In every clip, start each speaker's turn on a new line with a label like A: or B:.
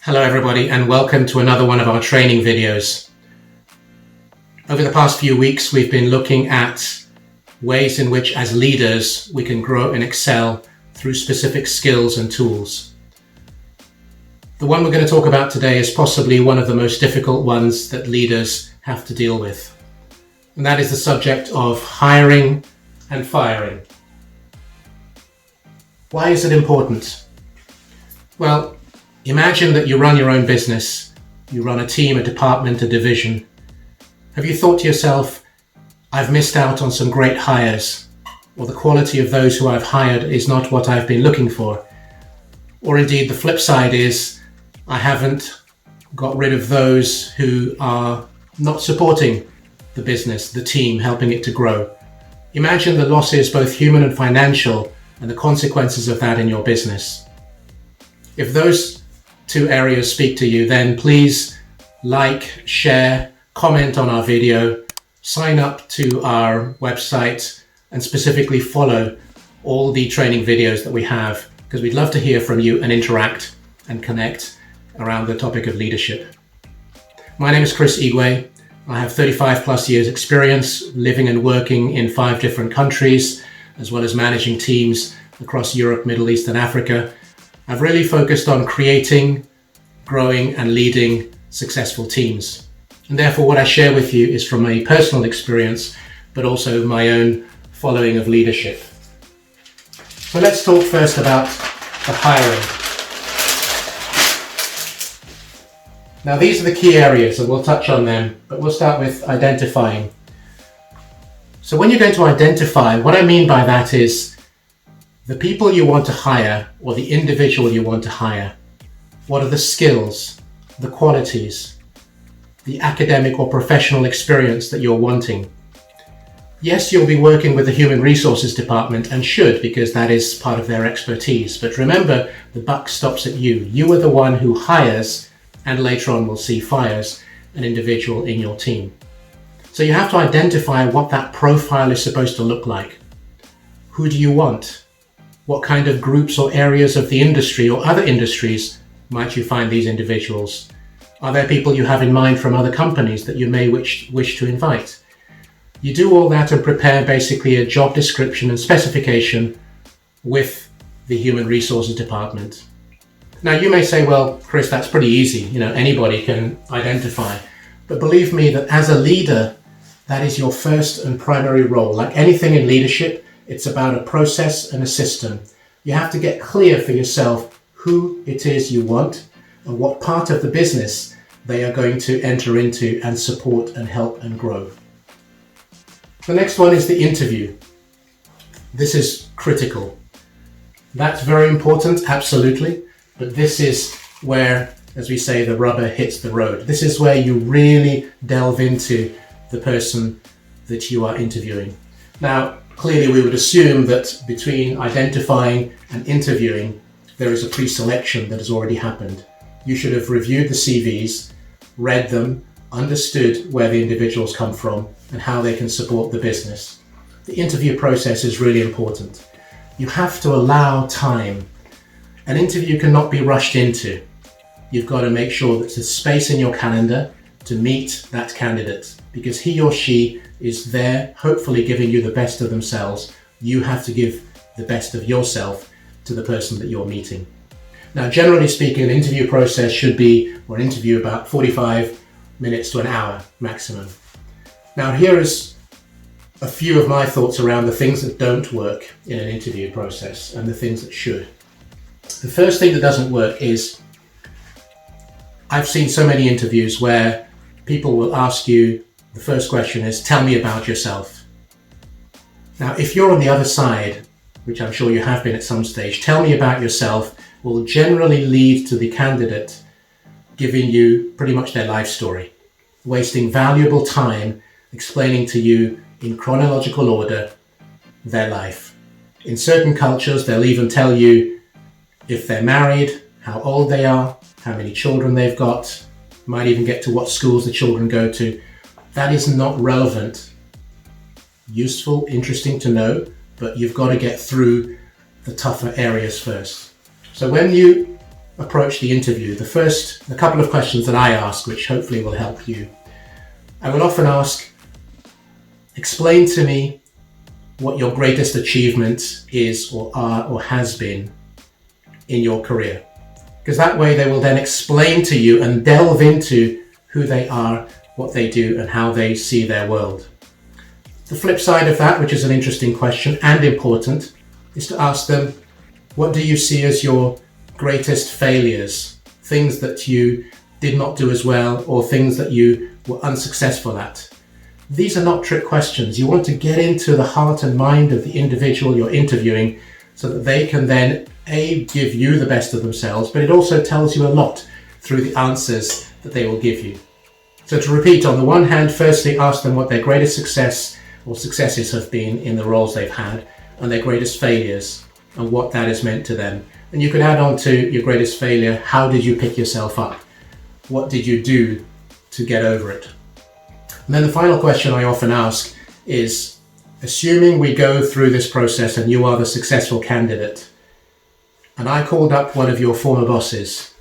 A: Hello everybody and welcome to another one of our training videos. Over the past few weeks we've been looking at ways in which as leaders we can grow and excel through specific skills and tools. The one we're going to talk about today is possibly one of the most difficult ones that leaders have to deal with, and that is the subject of hiring and firing. Why is it important? Well, imagine that you run your own business, you run a team, a department, a division. Have you thought to yourself, I've missed out on some great hires, or the quality of those who I've hired is not what I've been looking for? Or indeed the flip side is, I haven't got rid of those who are not supporting the business, the team, helping it to grow. Imagine the losses, both human and financial, and the consequences of that in your business. If those two areas speak to you, then please like, share, comment on our video, sign up to our website, and specifically follow all the training videos that we have, because we'd love to hear from you and interact and connect around the topic of leadership. My name is Chris Igwe. I have 35 plus years experience living and working in 5 different countries, as well as managing teams across Europe, Middle East, and Africa. I've really focused on creating, growing, and leading successful teams. And therefore, what I share with you is from a personal experience, but also my own following of leadership. So let's talk first about the hiring. Now, these are the key areas, and we'll touch on them, but we'll start with identifying. So when you're going to identify, what I mean by that is the people you want to hire or the individual you want to hire. What are the skills, the qualities, the academic or professional experience that you're wanting? Yes, you'll be working with the human resources department and should, because that is part of their expertise. But remember, the buck stops at you. You are the one who hires and later on will see fires an individual in your team. So you have to identify what that profile is supposed to look like. Who do you want? What kind of groups or areas of the industry or other industries might you find these individuals? Are there people you have in mind from other companies that you may wish to invite? You do all that and prepare basically a job description and specification with the human resources department. Now you may say, well, Chris, that's pretty easy. Anybody can identify. But believe me that as a leader, that is your first and primary role. Like anything in leadership, it's about a process and a system. You have to get clear for yourself who it is you want and what part of the business they are going to enter into and support and help and grow. The next one is the interview. This is critical. That's very important, absolutely. But this is where, as we say, the rubber hits the road. This is where you really delve into the person that you are interviewing. Now, clearly we would assume that between identifying and interviewing, there is a pre-selection that has already happened. You should have reviewed the CVs, read them, understood where the individuals come from and how they can support the business. The interview process is really important. You have to allow time. An interview cannot be rushed into. You've got to make sure that there's space in your calendar to meet that candidate, because he or she is there, hopefully giving you the best of themselves. You have to give the best of yourself to the person that you're meeting. Now, generally speaking, an interview process should be, or an interview, about 45 minutes to an hour maximum. Now, here is a few of my thoughts around the things that don't work in an interview process and the things that should. The first thing that doesn't work is, I've seen so many interviews where people will ask you, the first question is, tell me about yourself. Now, if you're on the other side, which I'm sure you have been at some stage, tell me about yourself will generally lead to the candidate giving you pretty much their life story, wasting valuable time explaining to you in chronological order their life. In certain cultures, they'll even tell you if they're married, how old they are, how many children they've got, might even get to what schools the children go to. That is not relevant. Useful, interesting to know, but you've got to get through the tougher areas first. So when you approach the interview, a couple of questions that I ask, which hopefully will help you. I will often ask, explain to me what your greatest achievement is or has been in your career. Because that way they will then explain to you and delve into who they are, what they do, and how they see their world. The flip side of that, which is an interesting question and important, is to ask them, what do you see as your greatest failures? Things that you did not do as well, or things that you were unsuccessful at. These are not trick questions. You want to get into the heart and mind of the individual you're interviewing so that they can then give you the best of themselves, but it also tells you a lot through the answers that they will give you. So to repeat, on the one hand, firstly, ask them what their greatest success or successes have been in the roles they've had, and their greatest failures and what that has meant to them. And you could add on to your greatest failure, how did you pick yourself up? What did you do to get over it? And then the final question I often ask is, assuming we go through this process and you are the successful candidate, and I called up one of your former bosses,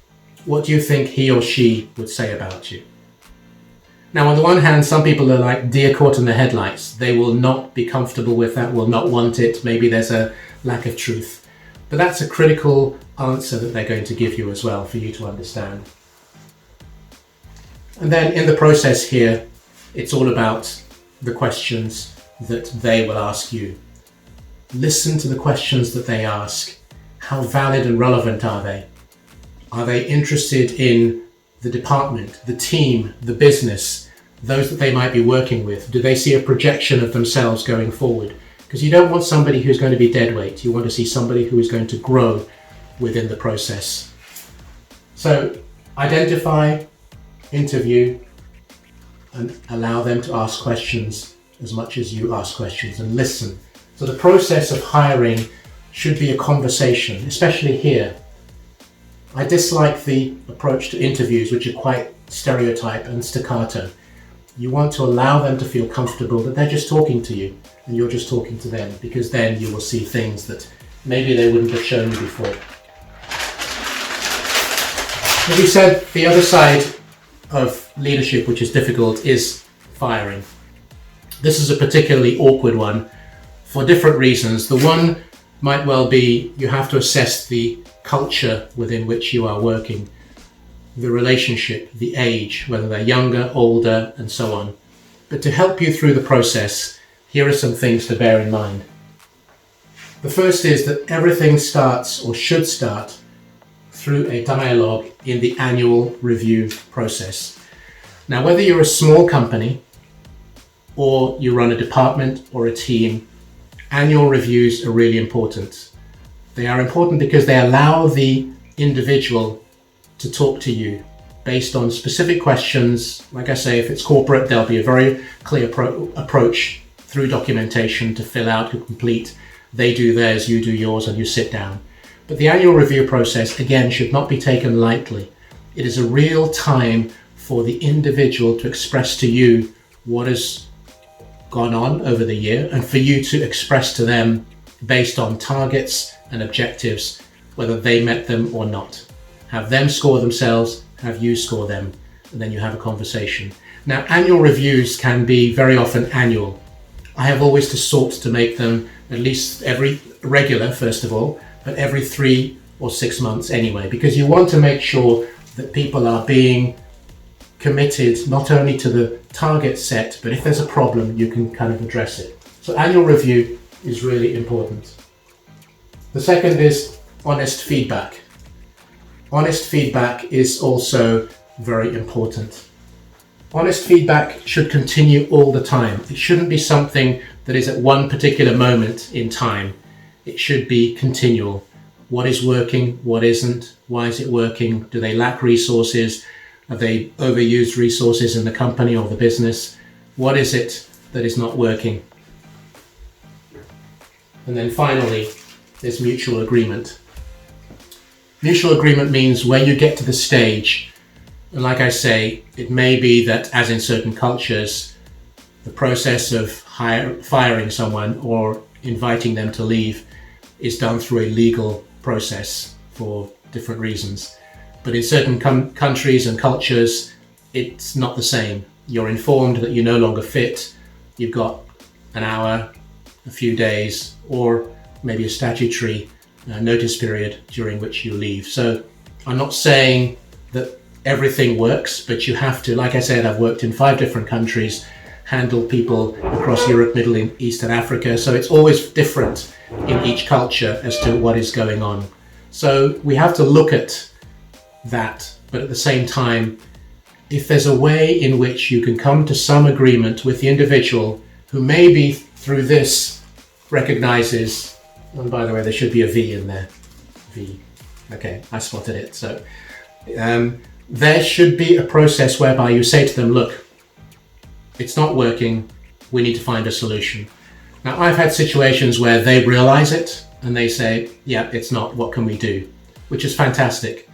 A: what do you think he or she would say about you? Now, on the one hand, some people are like deer caught in the headlights. They will not be comfortable with that, will not want it. Maybe there's a lack of truth. But that's a critical answer that they're going to give you as well for you to understand. And then in the process here, it's all about the questions that they will ask you. Listen to the questions that they ask. How valid and relevant are they? Are they interested in the department, the team, the business, those that they might be working with? Do they see a projection of themselves going forward? Because you don't want somebody who's going to be dead weight. You want to see somebody who is going to grow within the process. So identify, interview, and allow them to ask questions as much as you ask questions, and listen. So the process of hiring should be a conversation, especially here. I dislike the approach to interviews, which are quite stereotype and staccato. You want to allow them to feel comfortable that they're just talking to you and you're just talking to them, because then you will see things that maybe they wouldn't have shown you before. As we said, the other side of leadership, which is difficult, is firing. This is a particularly awkward one for different reasons. The one might well be you have to assess the culture within which you are working, the relationship, the age, whether they're younger, older, and so on. But to help you through the process, here are some things to bear in mind. The first is that everything starts, or should start, through a dialogue in the annual review process. Now, whether you're a small company or you run a department or a team, annual reviews are really important. They are important because they allow the individual to talk to you based on specific questions. Like I say, if it's corporate, there'll be a very clear approach through documentation to fill out, to complete. They do theirs, you do yours, and you sit down. But the annual review process, again, should not be taken lightly. It is a real time for the individual to express to you what has gone on over the year, and for you to express to them based on targets and objectives whether they met them or not. Have them score themselves, have you score them, and then you have a conversation. Now, annual reviews can be very often annual. I have always sought to make them at least regular, first of all, but every 3 or 6 months anyway, because you want to make sure that people are being committed not only to the target set, but if there's a problem, you can kind of address it. So annual review is really important. The second is honest feedback. Honest feedback is also very important. Honest feedback should continue all the time. It shouldn't be something that is at one particular moment in time. It should be continual. What is working? What isn't? Why is it working? Do they lack resources? Have they overused resources in the company or the business? What is it that is not working? And then finally, there's mutual agreement. Mutual agreement means when you get to the stage, and like I say, it may be that, as in certain cultures, the process of firing someone or inviting them to leave is done through a legal process for different reasons. But in certain countries and cultures, it's not the same. You're informed that you're no longer fit. You've got an hour, a few days, or maybe a statutory notice period during which you leave. So I'm not saying that everything works, but you have to, like I said, I've worked in 5 different countries, handled people across Europe, Middle East and Africa. So it's always different in each culture as to what is going on. So we have to look at that, but at the same time, if there's a way in which you can come to some agreement with the individual who maybe through this recognizes, and by the way, there should be a V in there. V. Okay, I spotted it. So there should be a process whereby you say to them, look, it's not working. We need to find a solution. Now, I've had situations where they realize it and they say, yeah, it's not. What can we do? Which is fantastic,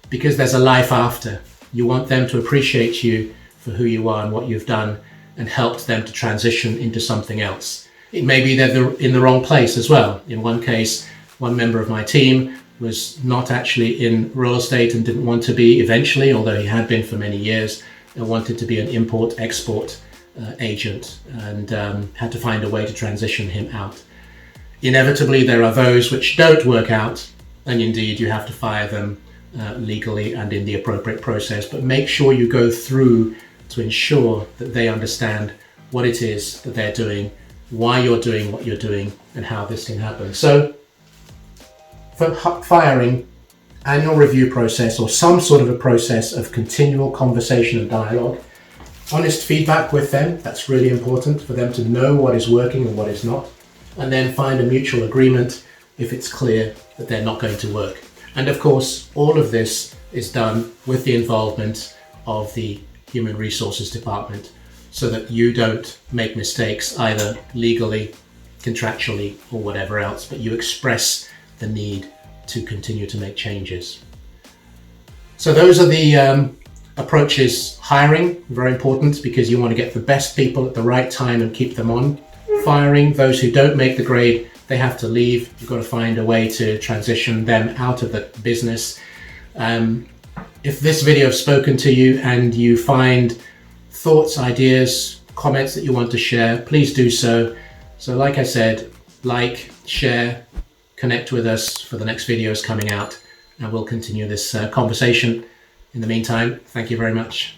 A: because there's a life after. You want them to appreciate you for who you are and what you've done, and helped them to transition into something else. It may be they're in the wrong place as well. In one case, one member of my team was not actually in real estate and didn't want to be eventually, although he had been for many years, and wanted to be an import-export agent, and had to find a way to transition him out. Inevitably, there are those which don't work out, and indeed you have to fire them legally and in the appropriate process, but make sure you go through to ensure that they understand what it is that they're doing, why you're doing what you're doing, and how this can happen. So for firing, annual review process or some sort of a process of continual conversation and dialogue, honest feedback with them. That's really important for them to know what is working and what is not, and then find a mutual agreement if it's clear that they're not going to work. And of course, all of this is done with the involvement of the Human Resources Department, so that you don't make mistakes either legally, contractually, or whatever else, but you express the need to continue to make changes. So those are the approaches. Hiring, very important, because you want to get the best people at the right time and keep them on. Firing, those who don't make the grade, they have to leave. You've got to find a way to transition them out of the business. If this video has spoken to you and you find thoughts, ideas, comments that you want to share, please do so. So like I said, like, share, connect with us for the next videos coming out, and we'll continue this conversation. In the meantime, thank you very much.